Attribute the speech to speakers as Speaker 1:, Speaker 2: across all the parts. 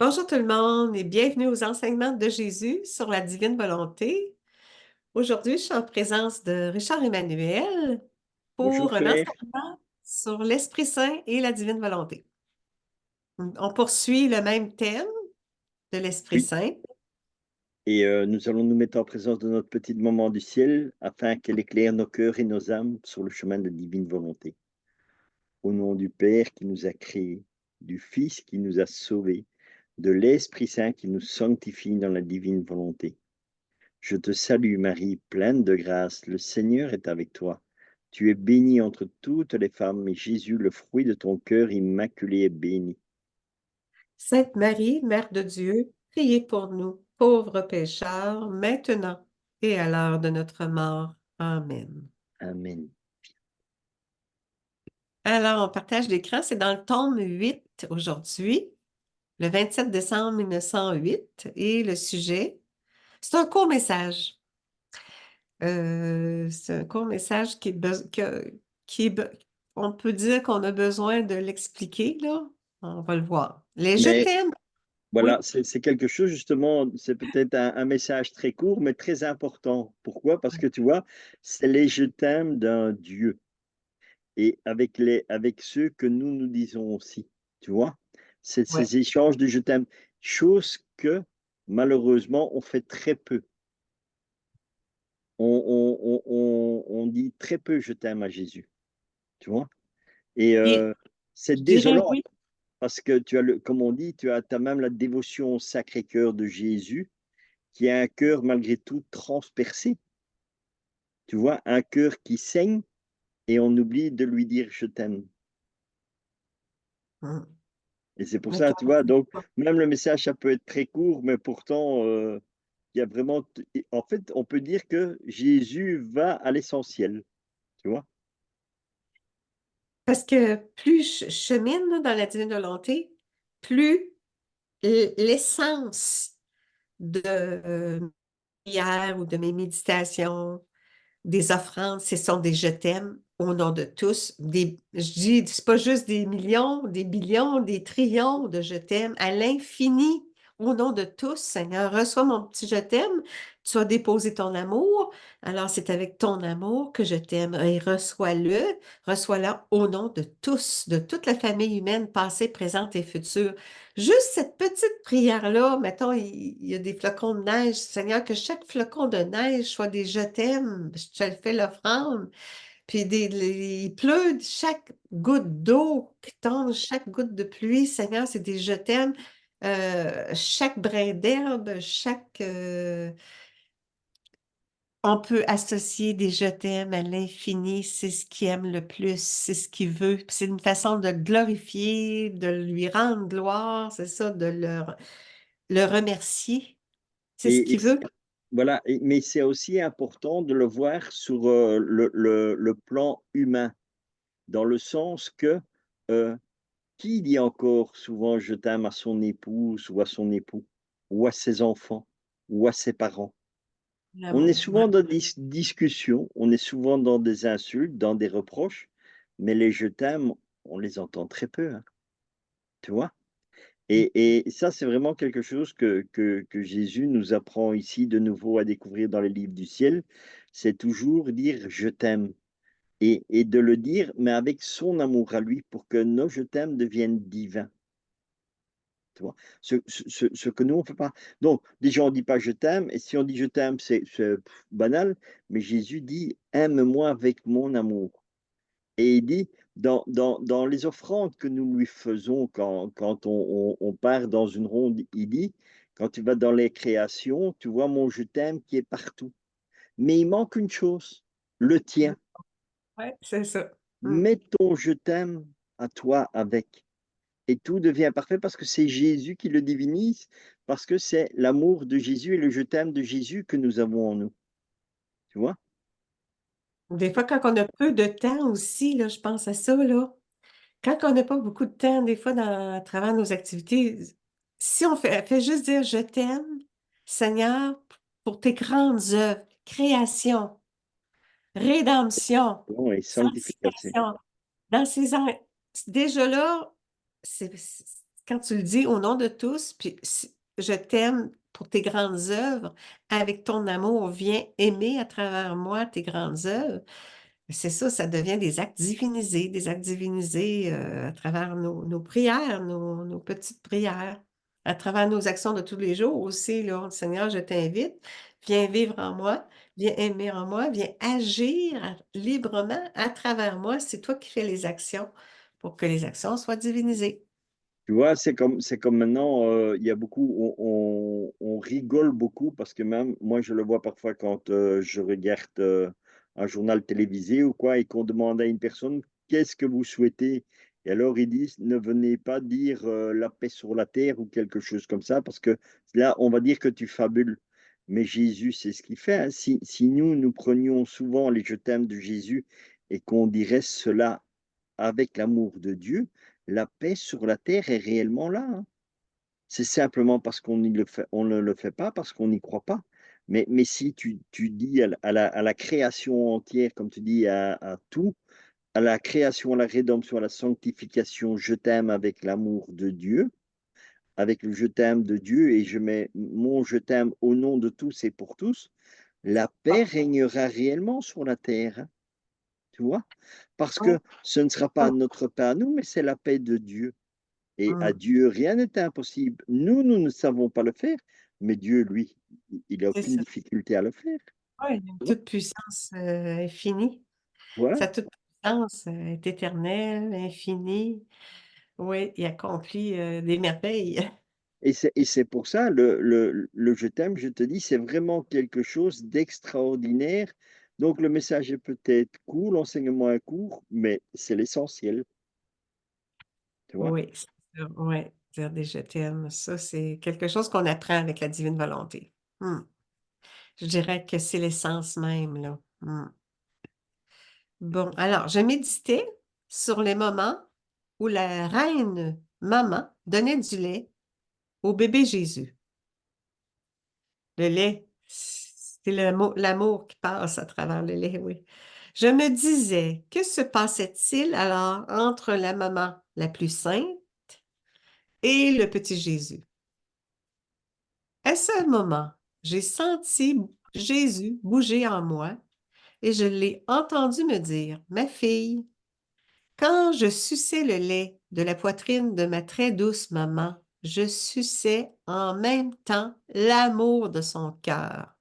Speaker 1: Bonjour tout le monde et bienvenue aux enseignements de Jésus sur la divine volonté. Aujourd'hui, je suis en présence de Richard Emmanuel
Speaker 2: Bonjour
Speaker 1: pour un
Speaker 2: Claire.
Speaker 1: enseignement sur l'Esprit Saint et la divine volonté. On poursuit le même thème de l'Esprit
Speaker 2: Oui,
Speaker 1: Saint.
Speaker 2: et nous allons nous mettre en présence de notre petite maman du ciel afin qu'elle éclaire nos cœurs et nos âmes sur le chemin de la divine volonté. Au nom du Père qui nous a créés, du Fils qui nous a sauvés, de l'Esprit Saint qui nous sanctifie dans la divine volonté. Je te salue Marie, pleine de grâce, le Seigneur est avec toi. Tu es bénie entre toutes les femmes, et Jésus, le fruit de ton cœur immaculé, est béni.
Speaker 1: Sainte Marie, Mère de Dieu, priez pour nous, pauvres pécheurs, maintenant et à l'heure de notre mort. Amen.
Speaker 2: Amen.
Speaker 1: Alors, on partage l'écran, c'est dans le tome 8 aujourd'hui, le 27 décembre 1908, et le sujet, c'est un court message. C'est un court message on peut dire qu'on a besoin de l'expliquer, là. On va le voir. Les je
Speaker 2: Mais
Speaker 1: t'aime,
Speaker 2: voilà,
Speaker 1: oui,
Speaker 2: c'est quelque chose justement, c'est peut-être un message très court, mais très important. Pourquoi? Parce que tu vois, c'est les je t'aime d'un Dieu et avec ceux que nous disons aussi, tu vois? C'est
Speaker 1: ouais.
Speaker 2: ces échanges de je t'aime, chose que malheureusement on fait très peu. On dit très peu je t'aime à Jésus, tu vois? Et
Speaker 1: Et je
Speaker 2: c'est
Speaker 1: dirais
Speaker 2: désolant
Speaker 1: oui,
Speaker 2: parce que tu as comme on dit, tu as même la dévotion au Sacré-Cœur de Jésus qui a un cœur malgré tout transpercé, tu vois? Un cœur qui saigne et on oublie de lui dire: «Je t'aime»
Speaker 1: hum,
Speaker 2: et c'est pour
Speaker 1: mais
Speaker 2: ça, tu vois? Donc même le message, ça peut être très court, mais pourtant, il y a vraiment t et en fait, on peut dire que Jésus va à l'essentiel, tu vois?
Speaker 1: parce que plus je chemine là, dans la divine volonté, plus l'essence de prière ou de mes méditations, des offrandes, ce sont des je t'aime au nom de tous. Je dis, c'est pas juste des millions, des billions, des trillions de je t'aime à l'infini. Au nom de tous, Seigneur, reçois mon petit je t'aime. Tu as déposé ton amour. Alors, c'est avec ton amour que je t'aime. Et reçois-le au nom de tous, de toute la famille humaine, passée, présente et future. Juste cette petite prière-là, mettons, il y a des flocons de neige. Seigneur, que chaque flocon de neige soit des je t'aime. Je te le fais l'offrande. Puis il pleut, chaque goutte d'eau qui tombe, chaque goutte de pluie, Seigneur, c'est des je t'aime. Chaque brin d'herbe, on peut associer des je t'aime à l'infini, c'est ce qu'il aime le plus, c'est ce qu'il veut. Puis c'est une façon de le glorifier, de lui rendre gloire, c'est ça, le remercier. C'est ce
Speaker 2: Et
Speaker 1: qu'il veut.
Speaker 2: voilà mais c'est aussi important de le voir sur, le plan humain, dans le sens que, heu qui dit encore souvent «je t'aime» à son épouse ou à son époux, ou à ses enfants, ou à ses parents? On est
Speaker 1: L'amour, ouais.
Speaker 2: souvent dans des discussions, on est souvent dans des insultes, dans des reproches, mais les «je t'aime», on les entend très peu, hein, tu vois? Et ça, c'est vraiment quelque chose que Jésus nous apprend ici de nouveau à découvrir dans les livres du ciel. C'est toujours dire: «Je t'aime» et de le dire, mais avec son amour à lui pour que nos «je t'aime» deviennent divins. Tu vois? Ce que nous, on fait pas. Donc déjà, on dit pas: «Je t'aime» et si on dit: «Je t'aime», c'est banal, mais Jésus dit: «Aime-moi avec mon amour» et il dit dans les offrandes que nous lui faisons quand on part dans une ronde, il dit: «Quand tu vas dans les créations, tu vois mon je t'aime qui est partout. Mais il manque une chose, le tien.
Speaker 1: Ouais, c'est ça. Mm.
Speaker 2: Mets ton je t'aime à toi avec». Et tout devient parfait parce que c'est Jésus qui le divinise, parce que c'est l'amour de Jésus et le «je t'aime» de Jésus que nous avons en nous, tu vois?
Speaker 1: Des fois, quand on a peu de temps aussi, là, je pense à ça, là. Quand on n'a pas beaucoup de temps, des fois, à travers nos activités, si on fait juste dire je t'aime, Seigneur, pour tes grandes œuvres, création, rédemption,
Speaker 2: Pardon et sanctification.
Speaker 1: sanctification, dans ces déjà là, c'est Quand tu le dis au nom de tous, puis je t'aime pour tes grandes œuvres, avec ton amour, viens aimer à travers moi tes grandes œuvres. C'est ça, ça devient des actes divinisés à travers nos prières, nos petites prières, à travers nos actions de tous les jours aussi. Là, Seigneur, je t'invite, viens vivre en moi, viens aimer en moi, viens agir librement à travers moi. C'est toi qui fais les actions pour que les actions soient divinisées.
Speaker 2: Tu vois, c'est comme maintenant, il y a beaucoup, on rigole beaucoup parce que même moi, je le vois parfois quand je regarde un journal télévisé ou quoi et qu'on demande à une personne qu'est-ce que vous souhaitez? Et alors ils disent ne venez pas dire la paix sur la terre ou quelque chose comme ça parce que là, on va dire que tu fabules. Mais Jésus, c'est ce qu'il fait, hein. Si nous, nous prenions souvent les je t'aime de Jésus et qu'on dirait cela avec l'amour de Dieu, la paix sur la terre est réellement là, hein. C'est simplement parce qu'on ne le fait, on ne le fait pas, parce qu'on n'y croit pas. Mais si tu dis à la création entière, comme tu dis, à tout, à la création, à la rédemption, à la sanctification, je t'aime avec l'amour de Dieu, avec le je t'aime de Dieu, et je mets mon je t'aime au nom de tous et pour tous, la paix
Speaker 1: Ah,
Speaker 2: régnera réellement sur la terre, hein, tu vois? Parce
Speaker 1: ah,
Speaker 2: que ce ne sera pas
Speaker 1: ah,
Speaker 2: notre paix à nous, mais c'est la paix de Dieu. Et à
Speaker 1: hum,
Speaker 2: Dieu, rien n'est impossible. Nous ne savons pas le faire, mais Dieu, lui, il n'a
Speaker 1: c'est
Speaker 2: aucune
Speaker 1: ça.
Speaker 2: difficulté à le faire.
Speaker 1: Ouais, il a une
Speaker 2: Tu vois?
Speaker 1: toute puissance infinie.
Speaker 2: Voilà.
Speaker 1: Sa toute puissance est éternelle, infinie. Oui, il accomplit des merveilles.
Speaker 2: Et c'est pour ça, le je t'aime, je te dis, c'est vraiment quelque chose d'extraordinaire. Donc, le message est peut-être court, l'enseignement est court, mais c'est l'essentiel. Tu vois?
Speaker 1: Oui, c'est ça. Oui, dire des je t'aime, ça, c'est quelque chose qu'on apprend avec la divine volonté. Hum. Je dirais que c'est l'essence même, là. Hum. Bon, alors, je méditais sur les moments où la reine maman donnait du lait au bébé Jésus. Le lait, c'est l'amour qui passe à travers le lait, oui. Je me disais, que se passait-il alors entre la maman la plus sainte et le petit Jésus? À ce moment, j'ai senti Jésus bouger en moi et je l'ai entendu me dire, ma fille, quand je suçais le lait de la poitrine de ma très douce maman, je suçais en même temps l'amour de son cœur.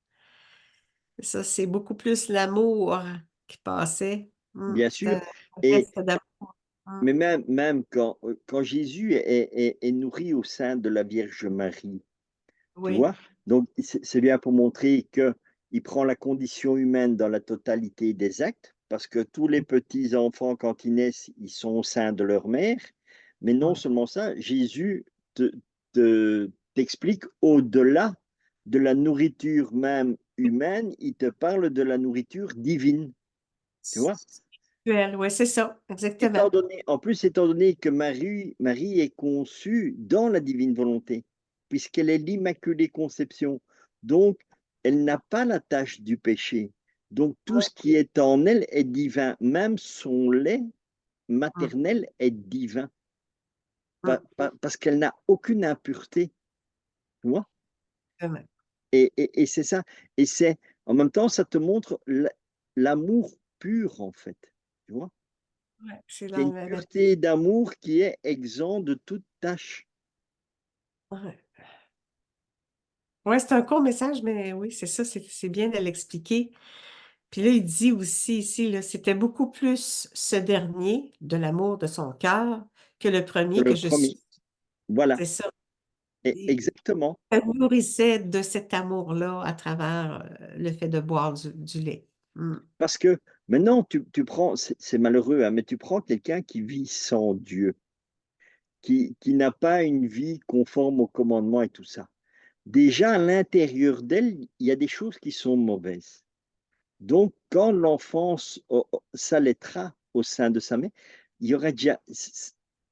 Speaker 1: Ça, c'est beaucoup plus l'amour qui passait.
Speaker 2: Bien sûr.
Speaker 1: C'était un
Speaker 2: Et,
Speaker 1: geste d'amour.
Speaker 2: mais même quand Jésus est nourri au sein de la Vierge Marie, tu
Speaker 1: Oui,
Speaker 2: vois? Donc, c'est bien pour montrer qu'il prend la condition humaine dans la totalité des actes, parce que tous les petits enfants, quand ils naissent, ils sont au sein de leur mère. Mais non
Speaker 1: oui,
Speaker 2: seulement ça, Jésus t'explique au-delà de la nourriture même humaine, il te parle de la nourriture divine, tu vois?
Speaker 1: spirituel, oui, c'est ça, exactement.
Speaker 2: En plus, étant donné que Marie est conçue dans la divine volonté, puisqu'elle est l'Immaculée Conception, donc elle n'a pas la tâche du péché. Donc tout
Speaker 1: Oui,
Speaker 2: ce qui est en elle est divin, même son lait
Speaker 1: hum,
Speaker 2: maternel est divin,
Speaker 1: hum,
Speaker 2: parce qu'elle n'a aucune impureté, tu vois?
Speaker 1: exactement.
Speaker 2: Et c'est ça. Et c'est en même temps, ça te montre l'amour pur, en fait, tu vois?
Speaker 1: Ouais, c'est
Speaker 2: C'est une pureté d'amour qui est exempt de toute tâche.
Speaker 1: ouais. Ouais, c'est un court message, mais oui, c'est ça, c'est bien de l'expliquer. Puis là, il dit aussi ici, là, c'était beaucoup plus ce dernier, de l'amour de son cœur, que le
Speaker 2: Que
Speaker 1: premier que
Speaker 2: le
Speaker 1: je suis.
Speaker 2: premier. Voilà,
Speaker 1: C'est ça. Il
Speaker 2: exactement.
Speaker 1: elle nourrissait de cet amour-là à travers le fait de boire du lait. Mm.
Speaker 2: Parce que maintenant, tu prends, c'est malheureux, hein, mais tu prends quelqu'un qui vit sans Dieu, qui n'a pas une vie conforme au commandement et tout ça. Déjà, à l'intérieur d'elle, il y a des choses qui sont mauvaises. Donc, quand l'enfance s'allaitera au sein de sa mère, il y aura déjà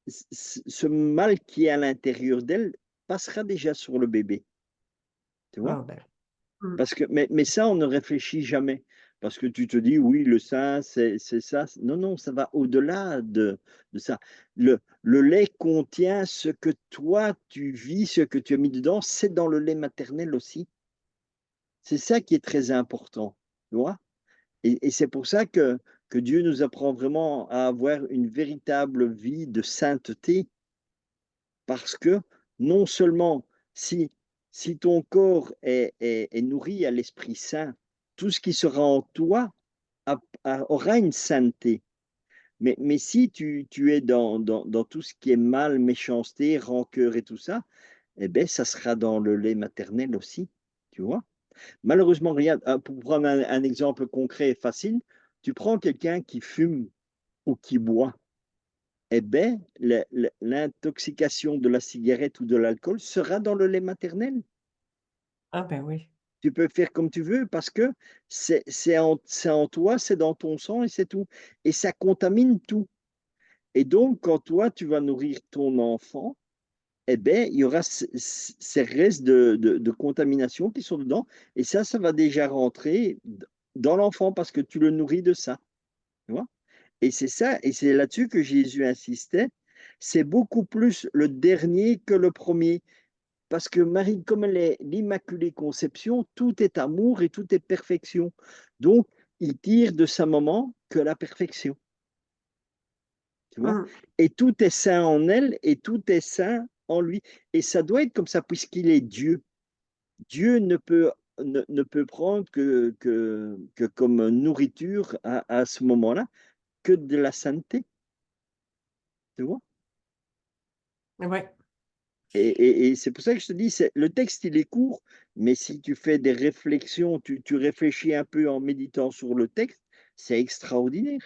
Speaker 2: ce mal qui est à l'intérieur d'elle passera déjà sur le bébé, tu vois?
Speaker 1: Ah ben. Mm.
Speaker 2: Parce que, mais ça, on ne réfléchit jamais. parce que tu te dis, oui, le sein, c'est ça. Non, non, ça va au-delà de ça. Le lait contient ce que toi, tu vis, ce que tu as mis dedans, c'est dans le lait maternel aussi. C'est ça qui est très important, tu vois? Et c'est pour ça que Dieu nous apprend vraiment à avoir une véritable vie de sainteté, parce que non seulement si, si ton corps est nourri à l'Esprit Saint, tout ce qui sera en toi aura une sainteté. Mais si tu es dans tout ce qui est mal, méchanceté, rancœur et tout ça, eh bien, ça sera dans le lait maternel aussi, tu vois? Malheureusement, regarde, pour prendre un exemple concret et facile, tu prends quelqu'un qui fume ou qui boit, eh bien, l'intoxication de la cigarette ou de l'alcool sera dans le lait maternel.
Speaker 1: Ah ben oui.
Speaker 2: Tu peux faire comme tu veux parce que c'est en toi, c'est dans ton sang et c'est tout. Et ça contamine tout. Et donc, quand toi, tu vas nourrir ton enfant, eh bien, il y aura ces restes de contamination qui sont dedans. Et ça va déjà rentrer dans l'enfant parce que tu le nourris de ça. Tu vois? Et c'est ça, et c'est là-dessus que Jésus insistait. C'est beaucoup plus le dernier que le premier. Parce que Marie, comme elle est l'Immaculée Conception, tout est amour et tout est perfection. Donc, il tire de sa maman que la perfection. Tu vois?
Speaker 1: Mm.
Speaker 2: Et tout est saint en elle et tout est saint en lui. Et ça doit être comme ça puisqu'il est Dieu. Dieu ne peut prendre que comme nourriture à ce moment-là que de la sainteté. Tu vois?
Speaker 1: Ouais.
Speaker 2: Et c'est pour ça que je te dis, le texte, il est court, mais si tu fais des réflexions, tu réfléchis un peu en méditant sur le texte, c'est extraordinaire.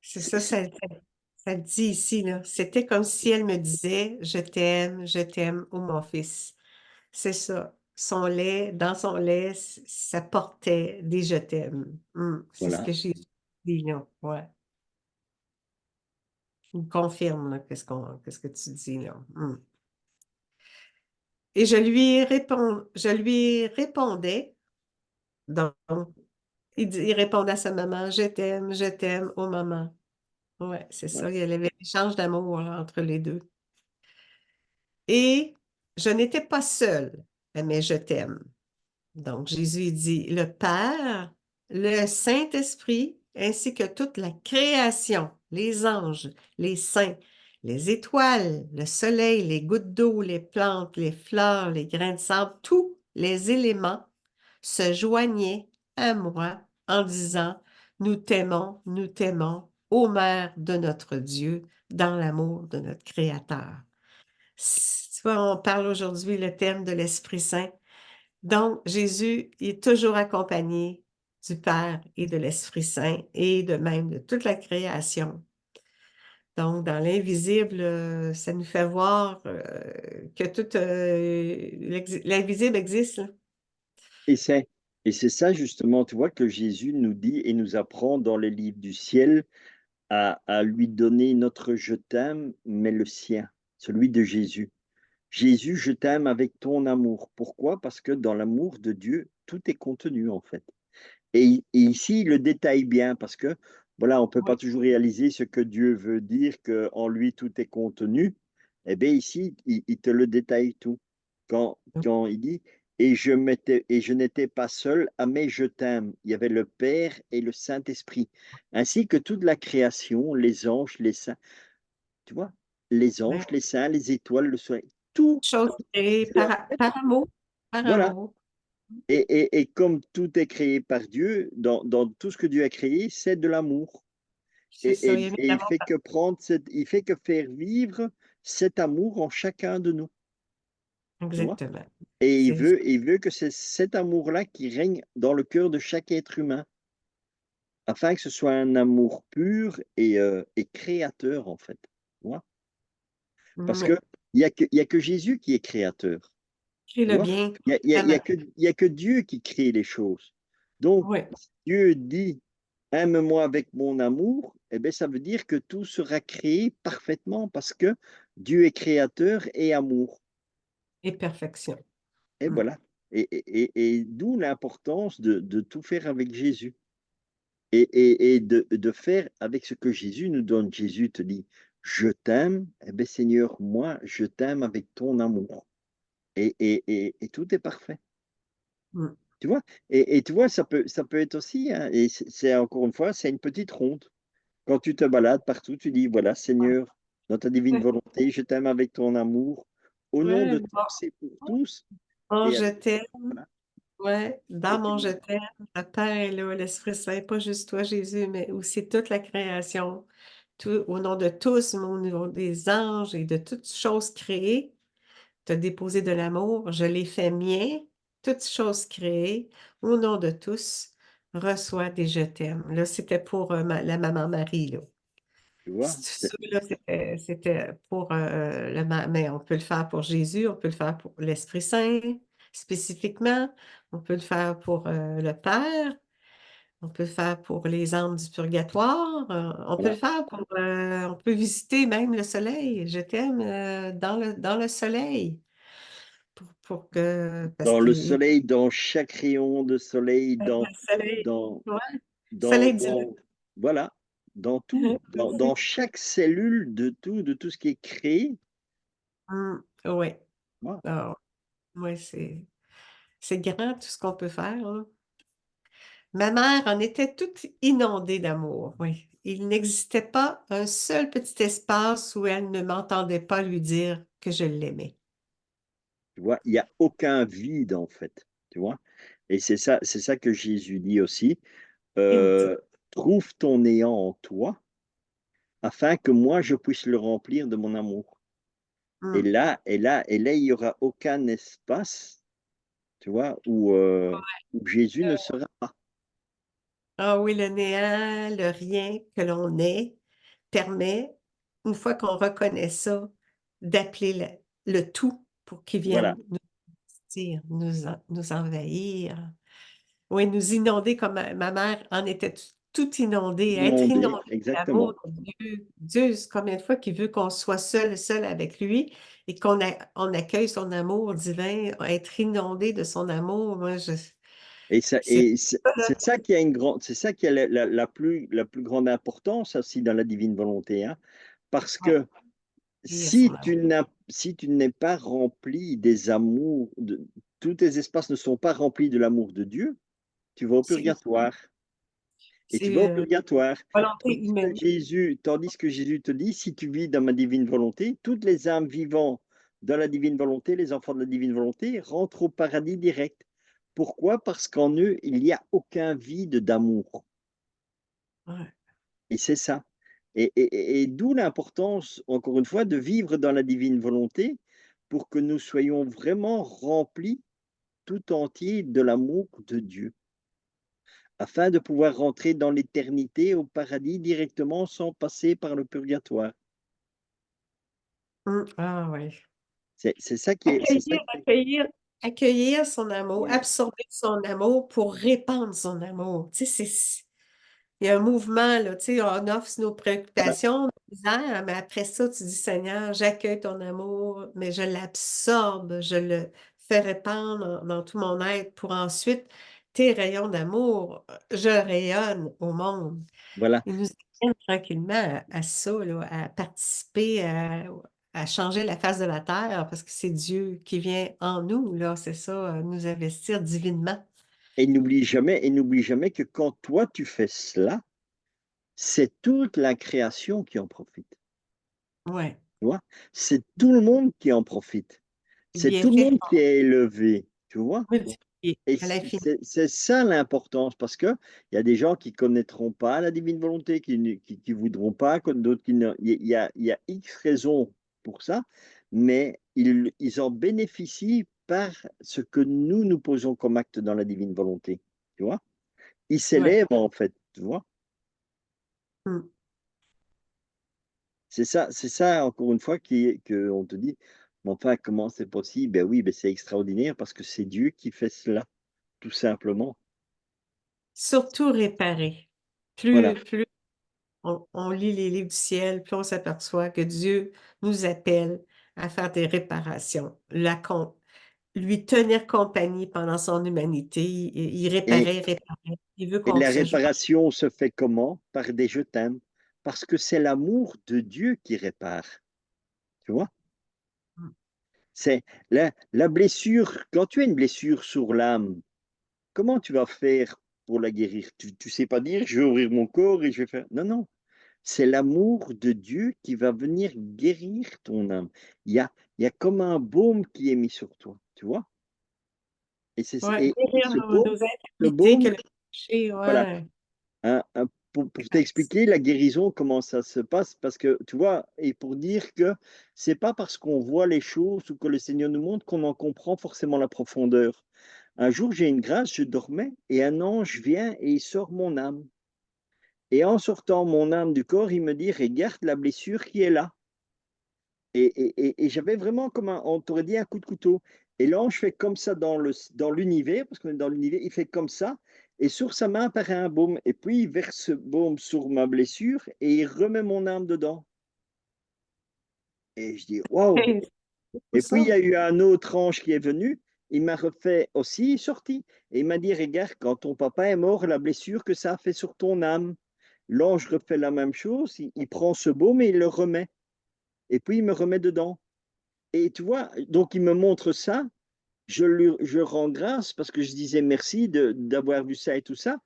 Speaker 1: C'est ça, ça dit ici, là. C'était comme si elle me disait, je t'aime, oh mon fils. C'est ça. Son lait, dans son lait, ça portait des je t'aime. C'est ce
Speaker 2: Voilà.
Speaker 1: que j'ai dit, là. Ouais. Il me confirme, là, qu'est-ce que tu dis, là. Et je lui répondais, donc, il répondait à sa maman, je t'aime, oh maman. Ouais, c'est
Speaker 2: Ouais.
Speaker 1: ça. Il y avait un échange d'amour là, entre les deux. Et je n'étais pas seule, mais je t'aime. Donc, Jésus il dit, le Père, le Saint-Esprit, ainsi que toute la création, les anges, les saints, les étoiles, le soleil, les gouttes d'eau, les plantes, les fleurs, les grains de sable, tous les éléments se joignaient à moi en disant, nous t'aimons, ô Mère de notre Dieu, dans l'amour de notre Créateur. Tu vois, on parle aujourd'hui le thème de l'Esprit Saint. Donc, Jésus est toujours accompagné du Père et de l'Esprit Saint et de même de toute la création. Donc, dans l'invisible, ça nous fait voir que tout l'invisible existe, là.
Speaker 2: Et c'est, et c'est ça justement, tu vois, que Jésus nous dit et nous apprend dans les livres du ciel à lui donner notre je t'aime, mais le sien, celui de Jésus. Jésus, je t'aime avec ton amour. Pourquoi? Parce que dans l'amour de Dieu, tout est contenu en fait. Et ici, il le détaille bien parce que, voilà, on ne peut pas
Speaker 1: Oui.
Speaker 2: toujours réaliser ce que Dieu veut dire, qu'en lui, tout est contenu. Eh bien, ici, il te le détaille tout. Quand il dit, et je n'étais pas seul, ah, mais je t'aime. Il y avait le Père et le Saint-Esprit, ainsi que toute la création, les anges, les saints. Tu vois, les
Speaker 1: Ouais.
Speaker 2: anges, les saints, les étoiles, le soleil, tout.
Speaker 1: Chose créée
Speaker 2: Dieu a fait.
Speaker 1: par amour, par
Speaker 2: Voilà.
Speaker 1: amour.
Speaker 2: Et comme tout est créé par Dieu, dans tout ce que Dieu a créé, c'est de l'amour.
Speaker 1: C'est ça, il y a mis
Speaker 2: Et il
Speaker 1: l'amour
Speaker 2: fait que il fait que faire vivre cet amour en chacun de nous. Tu vois?
Speaker 1: exactement.
Speaker 2: Et
Speaker 1: C'est
Speaker 2: il veut que c'est cet amour-là qui règne dans le cœur de chaque être humain, afin que ce soit un amour pur et créateur, en fait. Tu vois? Parce
Speaker 1: oui.
Speaker 2: que il y a que Jésus qui est créateur.
Speaker 1: Crée
Speaker 2: Tu
Speaker 1: le
Speaker 2: vois?
Speaker 1: bien
Speaker 2: Il
Speaker 1: constamment.
Speaker 2: y a que Dieu qui crée les choses. Donc,
Speaker 1: Oui,
Speaker 2: si Dieu dit: «Aime-moi avec mon amour», eh bien, ça veut dire que tout sera créé parfaitement parce que Dieu est créateur et amour.
Speaker 1: et perfection.
Speaker 2: Et
Speaker 1: Mm.
Speaker 2: voilà. Et d'où l'importance de tout faire avec Jésus. Et de faire avec ce que Jésus nous donne. Jésus te dit, je t'aime, eh bien Seigneur, moi, je t'aime avec ton amour. Et tout est parfait.
Speaker 1: Mm.
Speaker 2: Tu vois? Et tu vois, ça peut être aussi, hein, et c'est encore une fois, c'est une petite ronde. Quand tu te balades partout, tu dis, voilà, Seigneur, dans ta divine
Speaker 1: Ouais,
Speaker 2: volonté, je t'aime avec ton amour, au nom
Speaker 1: ouais,
Speaker 2: de tous et pour tous.
Speaker 1: bon,
Speaker 2: Et
Speaker 1: je t'aime,
Speaker 2: voilà.
Speaker 1: ouais, dans
Speaker 2: Et
Speaker 1: mon je
Speaker 2: tu-
Speaker 1: t'aime, le Père est là, l'Esprit Saint, pas juste toi, Jésus, mais aussi toute la création, tout, au nom de tous, au nom des anges et de toutes choses créées, tu as déposé de l'amour, je l'ai fait mien, toutes choses créées, au nom de tous, reçois des je t'aime. Là, c'était pour la maman Marie, là.
Speaker 2: tu vois,
Speaker 1: Ça, là, c'était pour mais on peut le faire pour Jésus, on peut le faire pour l'Esprit Saint spécifiquement, on peut le faire pour le Père, on peut le faire pour les âmes du purgatoire, on peut le
Speaker 2: voilà.
Speaker 1: faire pour, on peut visiter même le soleil. Je t'aime dans le soleil pour que, parce
Speaker 2: Dans le
Speaker 1: qu'il
Speaker 2: soleil, dans chaque rayon de soleil,
Speaker 1: le soleil,
Speaker 2: dans,
Speaker 1: ouais,
Speaker 2: dans,
Speaker 1: soleil divin.
Speaker 2: dans, voilà, dans tout, dans
Speaker 1: Aussi.
Speaker 2: chaque cellule de tout ce qui est créé.
Speaker 1: Oui,
Speaker 2: Voilà.
Speaker 1: ouais, c'est grand tout ce qu'on peut faire, hein. Ma mère en était toute inondée d'amour, oui. Il n'existait pas un seul petit espace où elle ne m'entendait pas lui dire que je l'aimais.
Speaker 2: Tu vois, il n'y a aucun vide en fait. Tu vois? Et c'est ça que Jésus dit aussi.
Speaker 1: Il me dit,
Speaker 2: euh, Trouve ton néant en toi, afin que moi je puisse le remplir de mon amour.
Speaker 1: hum,
Speaker 2: Il y aura aucun espace, tu vois, où Jésus ne sera pas.
Speaker 1: ah oui, le néant, le rien que l'on est, permet, une fois qu'on reconnaît ça, d'appeler le tout pour qu'il vienne
Speaker 2: Voilà,
Speaker 1: nous dire, nous envahir. Oui, nous inonder comme ma mère en était tout inondée, être
Speaker 2: inondé,
Speaker 1: inondée de l'amour
Speaker 2: exactement.
Speaker 1: de Dieu. Dieu, c'est combien de fois qu'il veut qu'on soit seul avec lui et on accueille son amour divin, être inondé de son amour. Moi, c'est ça, là,
Speaker 2: C'est ça qui a c'est ça qui a la plus grande importance aussi dans la divine volonté, hein. Parce
Speaker 1: ouais,
Speaker 2: que
Speaker 1: accueillir son amour.
Speaker 2: si tu n'es pas rempli des amours, tous tes espaces ne sont pas remplis de l'amour de Dieu, tu vas au
Speaker 1: C'est
Speaker 2: purgatoire. Et tu vas
Speaker 1: c'est,
Speaker 2: au purgatoire.
Speaker 1: volonté humaine.
Speaker 2: Tandis que Jésus te dit, si tu vis dans ma divine volonté, toutes les âmes vivant dans la divine volonté, les enfants de la divine volonté, rentrent au paradis direct. Pourquoi? Parce qu'en eux, il n'y a aucun vide d'amour.
Speaker 1: Ouais.
Speaker 2: Et c'est ça. Et d'où l'importance, encore une fois, de vivre dans la divine volonté pour que nous soyons vraiment remplis tout entier de l'amour de Dieu, afin de pouvoir rentrer dans l'éternité au paradis directement sans passer par le purgatoire.
Speaker 1: Ah oui.
Speaker 2: C'est ça qui est, c'est ça qui est,
Speaker 1: Accueillir son amour,
Speaker 2: voilà,
Speaker 1: absorber son amour pour répandre son amour. Tu sais, il y a un mouvement, là, tu sais, on offre nos
Speaker 2: voilà.
Speaker 1: préoccupations, nos misères, mais après ça, tu dis, Seigneur, j'accueille ton amour, mais je l'absorbe, je le fais répandre dans tout mon être pour ensuite, tes rayons d'amour, je rayonne au monde.
Speaker 2: Voilà.
Speaker 1: Ils nous amènent tranquillement à ça, là, à participer à changer la face de la terre, parce que c'est Dieu qui vient en nous, là, c'est ça, nous investir divinement.
Speaker 2: Et n'oublie jamais que quand toi tu fais cela, c'est toute la création qui en profite.
Speaker 1: Ouais.
Speaker 2: Tu vois? C'est tout le monde qui en profite.
Speaker 1: Les
Speaker 2: C'est tout le
Speaker 1: bienfaits
Speaker 2: monde qui est élevé. Tu vois?
Speaker 1: multipliés
Speaker 2: Et
Speaker 1: à l'infini.
Speaker 2: c'est ça l'importance, parce que il y a des gens qui connaîtront pas la divine volonté, qui voudront pas, comme d'autres qui ne, il y a X raisons pour ça, mais ils en bénéficient par ce que nous posons comme acte dans la divine volonté. Tu vois? Ils
Speaker 1: Ouais.
Speaker 2: s'élèvent en fait, tu vois?
Speaker 1: Mm.
Speaker 2: C'est ça encore une fois que on te dit, mais enfin, comment c'est possible? Ben oui, ben c'est extraordinaire parce que c'est Dieu qui fait cela, tout simplement.
Speaker 1: Surtout réparer.
Speaker 2: Voilà,
Speaker 1: Plus on lit les livres du ciel, plus on s'aperçoit que Dieu nous appelle à faire des réparations. lui tenir compagnie pendant son humanité. Il
Speaker 2: Et,
Speaker 1: réparait, réparait. Il veut
Speaker 2: et
Speaker 1: qu'on
Speaker 2: la
Speaker 1: se joue.
Speaker 2: réparation se fait comment? Par des je t'aime. Parce que c'est l'amour de Dieu qui répare. Tu vois? C'est la blessure, quand tu as une blessure sur l'âme, comment tu vas faire pour la guérir? Tu ne sais pas dire, je vais ouvrir mon corps et je vais faire. Non, non. C'est l'amour de Dieu qui va venir guérir ton âme. Il y a, il y a comme un baume qui est mis sur toi, tu vois?
Speaker 1: Ouais,
Speaker 2: Et
Speaker 1: guérir nos
Speaker 2: ce
Speaker 1: infirmités que
Speaker 2: baume,
Speaker 1: le péché,
Speaker 2: voilà.
Speaker 1: ouais.
Speaker 2: Pour t'expliquer la guérison, comment ça se passe, parce que tu vois, et pour dire que c'est pas parce qu'on voit les choses ou que le Seigneur nous montre qu'on en comprend forcément la profondeur. Un jour, j'ai une grâce, je dormais et un ange vient et il sort mon âme. Et en sortant mon âme du corps, il me dit, regarde la blessure qui est là. Et j'avais vraiment comme on t'aurait dit un coup de couteau. Et l'ange fait comme ça dans l'univers, parce qu'on est dans l'univers, il fait comme ça, et sur sa main apparaît un baume, et puis il verse ce baume sur ma blessure, et il remet mon âme dedans. Et je dis, waouh!
Speaker 1: Hey, c'est pour
Speaker 2: Et puis il y
Speaker 1: ça.
Speaker 2: a eu un autre ange qui est venu, il m'a refait aussi sorti, et il m'a dit, regarde, quand ton papa est mort, la blessure que ça a fait sur ton âme. L'ange refait la même chose, il prend ce baume et il le remet, et puis il me remet dedans. Et tu vois, donc il me montre ça, je rends grâce parce que je disais merci d'avoir vu ça et tout ça.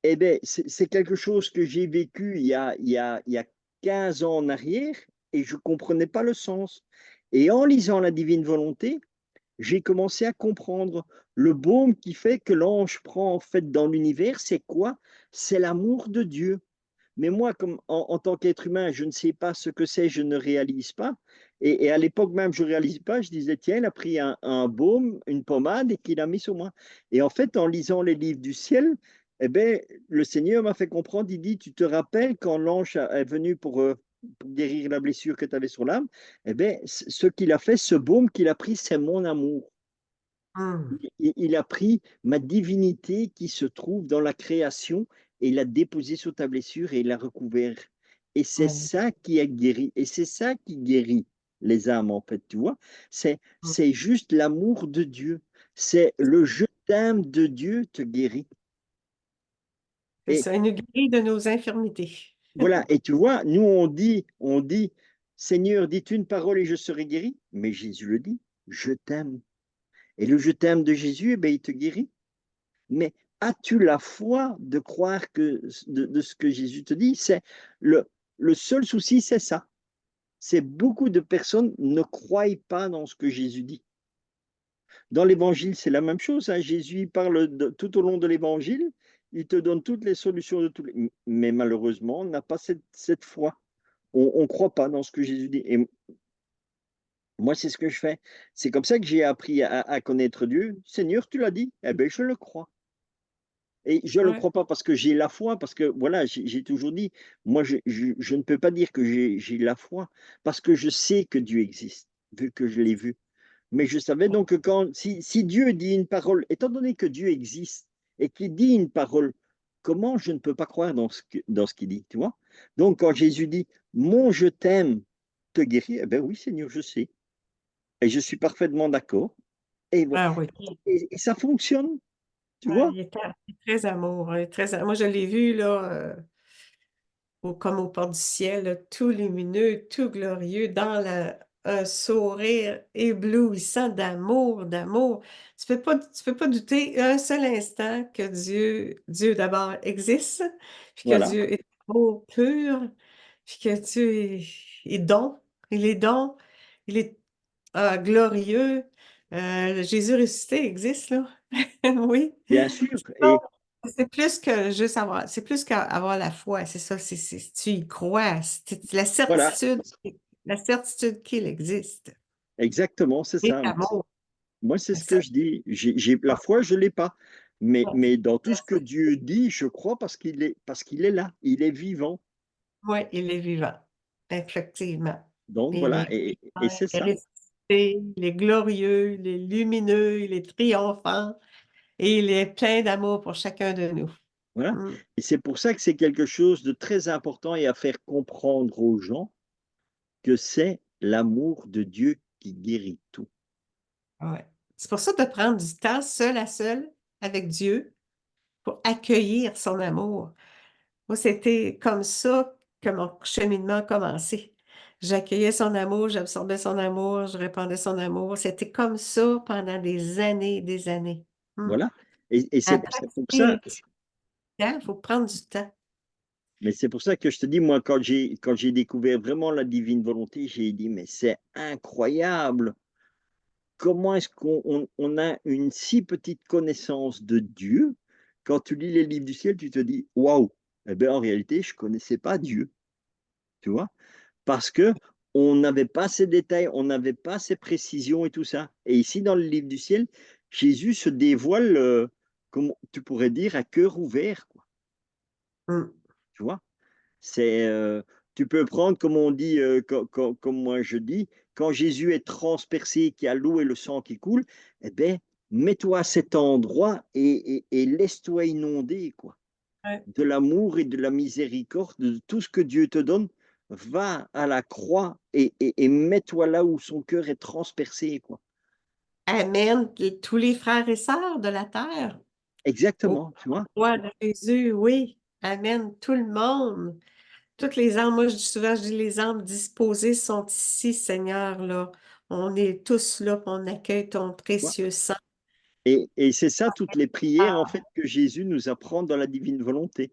Speaker 2: Eh bien, c'est quelque chose que j'ai vécu il y a 15 ans en arrière et je ne comprenais pas le sens. Et en lisant la divine volonté, j'ai commencé à comprendre le baume qui fait que l'ange prend en fait dans l'univers, c'est quoi? C'est l'amour de Dieu. Mais moi, comme en tant qu'être humain, je ne sais pas ce que c'est, je ne réalise pas. Et à l'époque même, je ne réalise pas, je disais, tiens, il a pris un baume, une pommade et qu'il a mis sur moi. Et en fait, en lisant les livres du ciel, eh ben, le Seigneur m'a fait comprendre, il dit, tu te rappelles quand l'ange est venu pour guérir la blessure que tu avais sur l'âme, eh ben, ce qu'il a fait, ce baume qu'il a pris, c'est mon amour.
Speaker 1: Hum,
Speaker 2: Il a pris ma divinité qui se trouve dans la création et il l'a déposée sur ta blessure et il l'a recouvert. Et c'est
Speaker 1: ouais,
Speaker 2: ça qui a guéri. Et c'est ça qui guérit les âmes, en fait, tu vois.
Speaker 1: hum.
Speaker 2: C'est juste l'amour de Dieu. C'est le je t'aime de Dieu te guérit.
Speaker 1: C'est
Speaker 2: Et
Speaker 1: ça, il nous guérit de nos infirmités.
Speaker 2: voilà. Et tu vois, nous, on dit, Seigneur, dis une parole et je serai guéri. Mais Jésus le dit, je t'aime. Et le je t'aime de Jésus, eh ben, il te guérit. Mais as-tu la foi de croire de ce que Jésus te dit? C'est le, le seul souci, c'est ça. C'est beaucoup de personnes ne croient pas dans ce que Jésus dit. Dans l'évangile, c'est la même chose, hein. Jésus il parle tout au long de l'évangile, il te donne toutes les solutions de tous les. Mais malheureusement, on n'a pas cette foi. On ne croit pas dans ce que Jésus dit. Et moi, c'est ce que je fais. C'est comme ça que j'ai appris à connaître Dieu. Seigneur, tu l'as dit, eh bien, je le crois. Et je ne le
Speaker 1: Ouais,
Speaker 2: crois pas parce que j'ai la foi, parce que voilà, j'ai toujours dit, moi, je ne peux pas dire que j'ai la foi, parce que je sais que Dieu existe, vu que je l'ai vu. Mais je savais donc que si Dieu dit une parole, étant donné que Dieu existe et qu'il dit une parole, comment je ne peux pas croire dans ce qu'il dit, tu vois? Donc, quand Jésus dit, mon je t'aime te guérit, eh bien oui, Seigneur, je sais. Et je suis parfaitement d'accord. Et, voilà.
Speaker 1: ah oui.
Speaker 2: Et ça fonctionne, tu
Speaker 1: Ouais,
Speaker 2: vois?
Speaker 1: il est très amour. Moi, je l'ai vu là, comme au port du ciel, là, tout lumineux, tout glorieux, un sourire éblouissant d'amour, d'amour. Tu peux pas douter un seul instant que Dieu d'abord existe, puis que
Speaker 2: Voilà,
Speaker 1: Dieu est amour pur, puis que Dieu est don. Il est don. Il est glorieux. Jésus ressuscité existe, là. Oui.
Speaker 2: bien sûr.
Speaker 1: Non,
Speaker 2: Et
Speaker 1: c'est plus que juste avoir, c'est plus qu'avoir la foi, c'est ça, tu y crois, c'est
Speaker 2: voilà,
Speaker 1: la certitude qu'il existe.
Speaker 2: exactement, c'est
Speaker 1: Et
Speaker 2: ça.
Speaker 1: l'amour,
Speaker 2: Moi, c'est ce que
Speaker 1: ça,
Speaker 2: je dis. La foi, je ne l'ai pas. Mais dans tout ce que Dieu dit, je crois parce qu'il est là, il est vivant.
Speaker 1: oui, il est vivant, effectivement.
Speaker 2: Donc
Speaker 1: Il
Speaker 2: voilà,
Speaker 1: est
Speaker 2: et
Speaker 1: vivant,
Speaker 2: c'est
Speaker 1: il est
Speaker 2: ça.
Speaker 1: ressuscité, il est glorieux, il est lumineux, il est triomphant et il est plein d'amour pour chacun de nous.
Speaker 2: Voilà.
Speaker 1: Mm.
Speaker 2: Et c'est pour ça que c'est quelque chose de très important et à faire comprendre aux gens que c'est l'amour de Dieu qui guérit tout.
Speaker 1: Ouais. C'est pour ça de prendre du temps seul à seul avec Dieu pour accueillir son amour. Moi, c'était comme ça que mon cheminement a commencé. J'accueillais son amour, j'absorbais son amour, je répandais son amour. C'était comme ça pendant des années et des années. Hmm.
Speaker 2: Voilà. Et
Speaker 1: À
Speaker 2: c'est pour ça,
Speaker 1: pratiquer, il faut prendre du temps.
Speaker 2: mais c'est pour ça que je te dis, moi, quand j'ai découvert vraiment la divine volonté, j'ai dit, mais c'est incroyable. Comment est-ce on a une si petite connaissance de Dieu? Quand tu lis les livres du ciel, tu te dis, waouh, eh bien, en réalité, je connaissais pas Dieu, tu vois? Parce que on n'avait pas ces détails, on n'avait pas ces précisions et tout ça. Et ici, dans le livre du ciel, Jésus se dévoile, comme tu pourrais dire, à cœur ouvert, quoi,
Speaker 1: Hmm.
Speaker 2: tu vois? C'est, tu peux prendre comme on dit, comme moi je dis, quand Jésus est transpercé, qu'il y a l'eau et le sang qui coulent, eh beh, mets-toi à cet endroit et laisse-toi inonder, quoi,
Speaker 1: Ouais.
Speaker 2: de l'amour et de la miséricorde, de tout ce que Dieu te donne. Va à la croix et mets-toi là où son cœur est transpercé, quoi.
Speaker 1: Amène tous les frères et sœurs de la terre au
Speaker 2: Exactement, tu vois?
Speaker 1: roi de Jésus, oui. Amène tout le monde. Toutes les âmes, moi je dis souvent, je dis les âmes disposées sont ici, Seigneur, là. On est tous là, puis on accueille ton
Speaker 2: Tu vois?
Speaker 1: précieux sang.
Speaker 2: Et c'est ça toutes les prières, en
Speaker 1: Ah,
Speaker 2: fait, que Jésus nous apprend dans la divine volonté.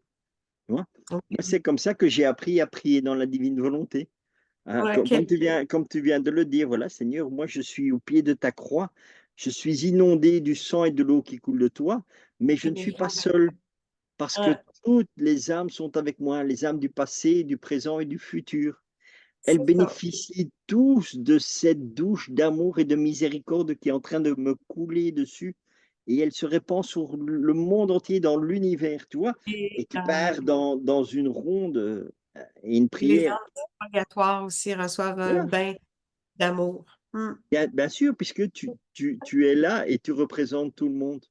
Speaker 2: Tu vois? Moi,
Speaker 1: oui.
Speaker 2: c'est comme ça que j'ai appris à prier dans la divine volonté. Hein,
Speaker 1: Ouais,
Speaker 2: comme tu viens de le dire, voilà, Seigneur, moi je suis au pied de ta croix, je suis inondé du sang et de l'eau qui coule de toi, mais je ne suis pas seul, parce que
Speaker 1: ouais,
Speaker 2: toutes les âmes sont avec moi, les âmes du passé, du présent et du futur. Elles
Speaker 1: c'est ça.
Speaker 2: bénéficient tous de cette douche d'amour et de miséricorde qui est en train de me couler dessus, et elle se répand sur le monde entier, dans l'univers, tu vois? Et
Speaker 1: Et,
Speaker 2: tu pars dans une ronde, et une
Speaker 1: les
Speaker 2: prière.
Speaker 1: âmes du purgatoire aussi reçoivent un
Speaker 2: Voilà,
Speaker 1: bain d'amour.
Speaker 2: bien sûr, puisque tu es là et tu représentes tout le monde.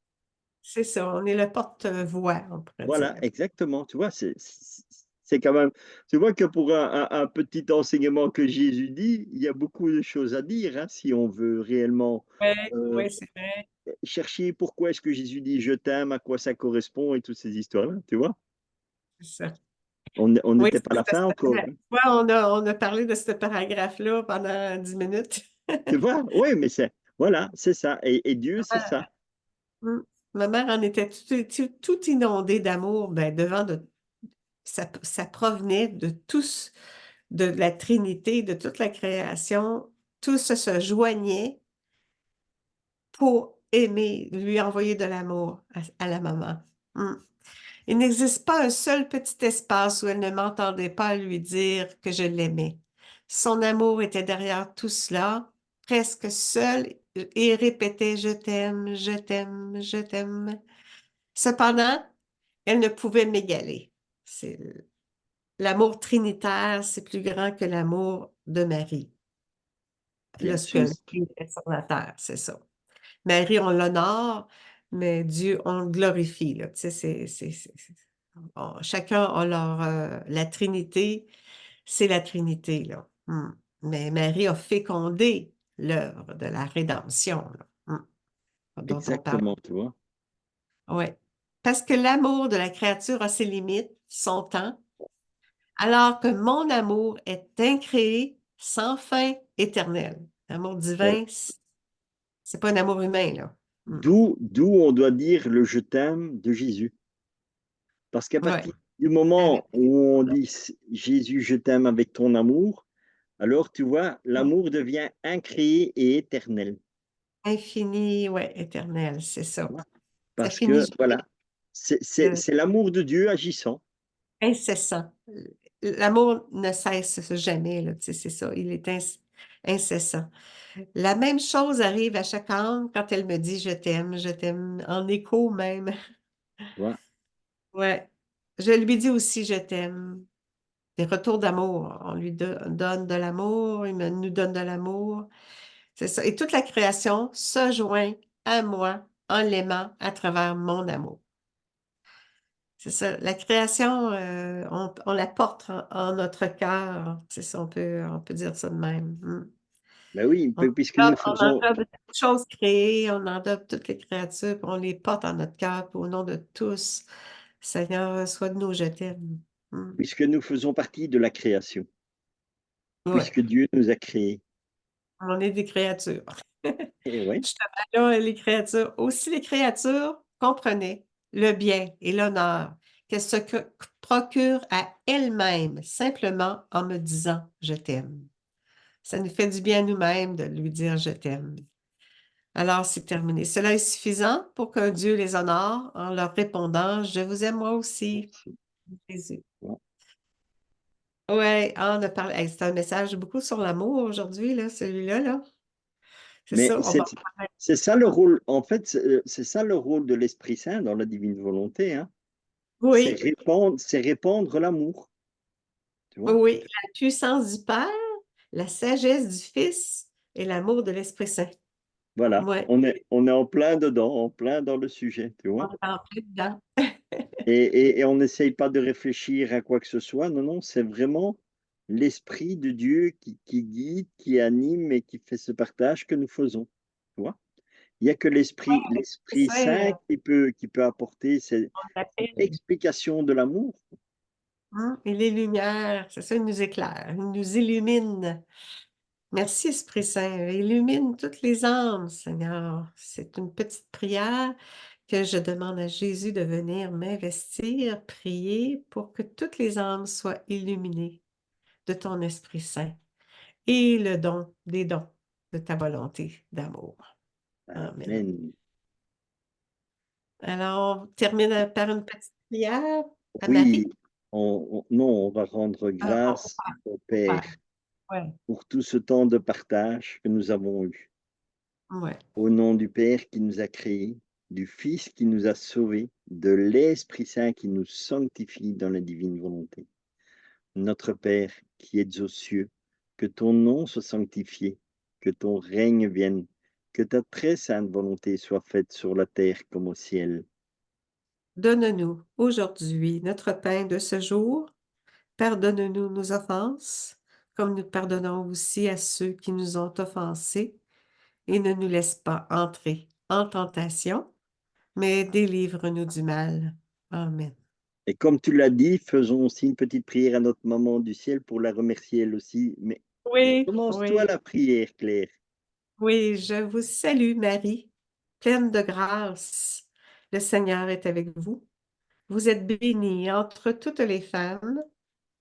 Speaker 1: C'est ça, on est le porte-voix, on pourrait
Speaker 2: Voilà,
Speaker 1: dire.
Speaker 2: exactement, tu vois? C'est quand même, tu vois que pour un petit enseignement que Jésus dit, il y a beaucoup de choses à dire, hein, si on veut réellement,
Speaker 1: Oui,
Speaker 2: heu,
Speaker 1: oui, c'est vrai.
Speaker 2: chercher pourquoi est-ce que Jésus dit: «Je t'aime», à quoi ça correspond et toutes ces histoires-là, tu vois?
Speaker 1: C'est ça.
Speaker 2: On
Speaker 1: Oui,
Speaker 2: n'était pas à la fin encore, hein,
Speaker 1: ouais, on a parlé de ce paragraphe-là pendant 10 minutes.
Speaker 2: tu vois? Oui, mais c'est voilà, c'est ça et Dieu, c'est ça.
Speaker 1: Mm. Ma mère en était tout inondée d'amour, ben, ça provenait de tous, de la Trinité, de toute la création. Tous se joignaient pour aimer, lui envoyer de l'amour à la maman. Mm. Il n'existe pas un seul petit espace où elle ne m'entendait pas lui dire que je l'aimais. Son amour était derrière tout cela, presque seul, et répétait je t'aime, je t'aime, je t'aime. Cependant, elle ne pouvait m'égaler. C'est l'amour trinitaire, c'est plus grand que l'amour de Marie,
Speaker 2: Bien
Speaker 1: lorsque
Speaker 2: sûr,
Speaker 1: Marie était sur la terre, c'est ça. Marie, on l'honore, mais Dieu, on le glorifie, là. Tu sais, chacun a la Trinité, c'est la Trinité, là. Mais Marie a fécondé l'œuvre de la rédemption, là, dont on parle.
Speaker 2: exactement, tu vois?
Speaker 1: Ouais. Parce que l'amour de la créature a ses limites, son temps, alors que mon amour est incréé, sans fin, éternel. L'amour
Speaker 2: Voilà.
Speaker 1: divin, c'est pas un amour humain, là.
Speaker 2: D'où on doit dire le «je t'aime» de Jésus. Parce qu'à
Speaker 1: Ouais.
Speaker 2: partir du
Speaker 1: Avec
Speaker 2: moment où on dit: «Jésus, je t'aime avec ton amour», alors tu vois, l'amour devient incréé et éternel,
Speaker 1: infini, ouais, éternel, c'est
Speaker 2: tu
Speaker 1: ça.
Speaker 2: vois?
Speaker 1: Ça
Speaker 2: Parce
Speaker 1: finit
Speaker 2: que
Speaker 1: jamais.
Speaker 2: voilà, c'est l'amour de Dieu agissant.
Speaker 1: Incessant. L'amour ne cesse jamais, là, tu sais, c'est ça. Il est incessant. La même chose arrive à chaque âme quand elle me dit je t'aime, en écho même.
Speaker 2: Tu vois?
Speaker 1: Ouais. Je lui dis aussi je t'aime. Des retours d'amour. On lui donne de l'amour, nous donne de l'amour. C'est ça. Et toute la création se joint à moi en l'aimant à travers mon amour. C'est ça. La création, on la porte en notre cœur. C'est ça, on peut dire ça de même.
Speaker 2: Ben oui,
Speaker 1: On
Speaker 2: puisque nous
Speaker 1: on
Speaker 2: faisons,
Speaker 1: englobe toutes choses créées, on englobe toutes les créatures, puis on les porte en notre cœur, puis au nom de tous. Seigneur, sois de nous, je t'aime. Mm.
Speaker 2: puisque nous faisons partie de la création,
Speaker 1: Ouais,
Speaker 2: puisque Dieu nous a créés.
Speaker 1: on est des créatures.
Speaker 2: Et ouais,
Speaker 1: Justement, là, les créatures, aussi les créatures, comprenez le bien et l'honneur qu'elles se procurent à elles-mêmes, simplement en me disant je t'aime. Ça nous fait du bien à nous-mêmes de lui dire je t'aime. Alors, c'est terminé. Cela est suffisant pour que Dieu les honore en leur répondant, je vous aime moi aussi,
Speaker 2: merci.
Speaker 1: Jésus.
Speaker 2: Ouais.
Speaker 1: Ouais, on a parlé. Hey, c'est un message beaucoup sur l'amour aujourd'hui, là, celui-là, là. C'est
Speaker 2: Mais
Speaker 1: ça, on va en parler.
Speaker 2: c'est ça le rôle, en fait, c'est ça le rôle de l'Esprit Saint dans la divine volonté, hein.
Speaker 1: Oui,
Speaker 2: C'est répandre l'amour, tu vois.
Speaker 1: oui, la puissance du Père, la sagesse du Fils et l'amour de l'Esprit Saint.
Speaker 2: Voilà,
Speaker 1: Ouais,
Speaker 2: on est en plein dedans, en plein dans le sujet, tu
Speaker 1: on
Speaker 2: vois.
Speaker 1: est en plein dedans.
Speaker 2: Et on n'essaye pas de réfléchir à quoi que ce soit. Non, non, c'est vraiment l'Esprit de Dieu qui guide, qui anime et qui fait ce partage que nous faisons, tu vois. Il n'y a que
Speaker 1: L'Esprit
Speaker 2: l'Esprit
Speaker 1: Saint,
Speaker 2: Saint qui peut apporter
Speaker 1: on
Speaker 2: cette
Speaker 1: l'appelle.
Speaker 2: explication de l'amour.
Speaker 1: Et les lumières, c'est ça, il nous éclaire, il nous illumine. Merci, Esprit Saint. Illumine toutes les âmes, Seigneur. C'est une petite prière que je demande à Jésus de venir m'investir, prier pour que toutes les âmes soient illuminées de ton Esprit Saint et le don des dons de ta volonté d'amour. Amen.
Speaker 2: Amen.
Speaker 1: Alors, on termine par une petite prière à
Speaker 2: Oui,
Speaker 1: Marie.
Speaker 2: non, on va rendre
Speaker 1: Au
Speaker 2: grâce au Père
Speaker 1: Père. Ouais,
Speaker 2: pour tout ce temps de partage que nous avons eu.
Speaker 1: ouais.
Speaker 2: Au nom du Père qui nous a créés, du Fils qui nous a sauvés, de l'Esprit Saint qui nous sanctifie dans la divine volonté. Notre Père qui es aux cieux, que ton nom soit sanctifié, que ton règne vienne, que ta très sainte volonté soit faite sur la terre comme au ciel.
Speaker 1: Donne-nous aujourd'hui notre pain de ce jour. Pardonne-nous nos offenses, comme nous pardonnons aussi à ceux qui nous ont offensés, et ne nous laisse pas entrer en tentation, mais délivre-nous du mal. Amen.
Speaker 2: Et comme tu l'as dit, faisons aussi une petite prière à notre maman du ciel pour la remercier elle aussi. Mais
Speaker 1: Oui,
Speaker 2: commence-toi
Speaker 1: oui,
Speaker 2: la prière, Claire.
Speaker 1: oui, je vous salue, Marie, pleine de grâce. Le Seigneur est avec vous. Vous êtes bénie entre toutes les femmes,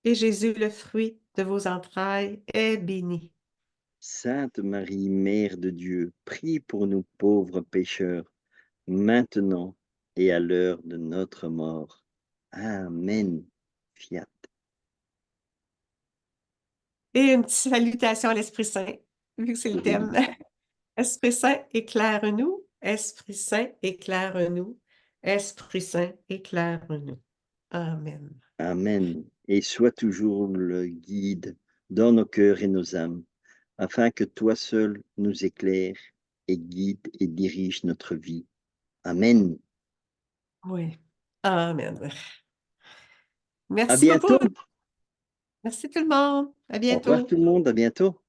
Speaker 1: et Jésus, le fruit de vos entrailles, est béni.
Speaker 2: Sainte Marie, Mère de Dieu, prie pour nous pauvres pécheurs, maintenant et à l'heure de notre mort. Amen. Fiat.
Speaker 1: Et une petite salutation à l'Esprit Saint, vu que c'est le thème.
Speaker 2: Oui.
Speaker 1: Esprit Saint, éclaire-nous. Esprit Saint, éclaire-nous. Esprit Saint, éclaire-nous. Amen.
Speaker 2: Amen. Et sois toujours le guide dans nos cœurs et nos âmes, afin que toi seul nous éclaires et guide et dirige notre vie. Amen.
Speaker 1: Oui. Amen.
Speaker 2: À
Speaker 1: Merci beaucoup.
Speaker 2: bientôt.
Speaker 1: Merci tout le monde. À
Speaker 2: Au revoir
Speaker 1: bientôt.
Speaker 2: tout le monde. À bientôt.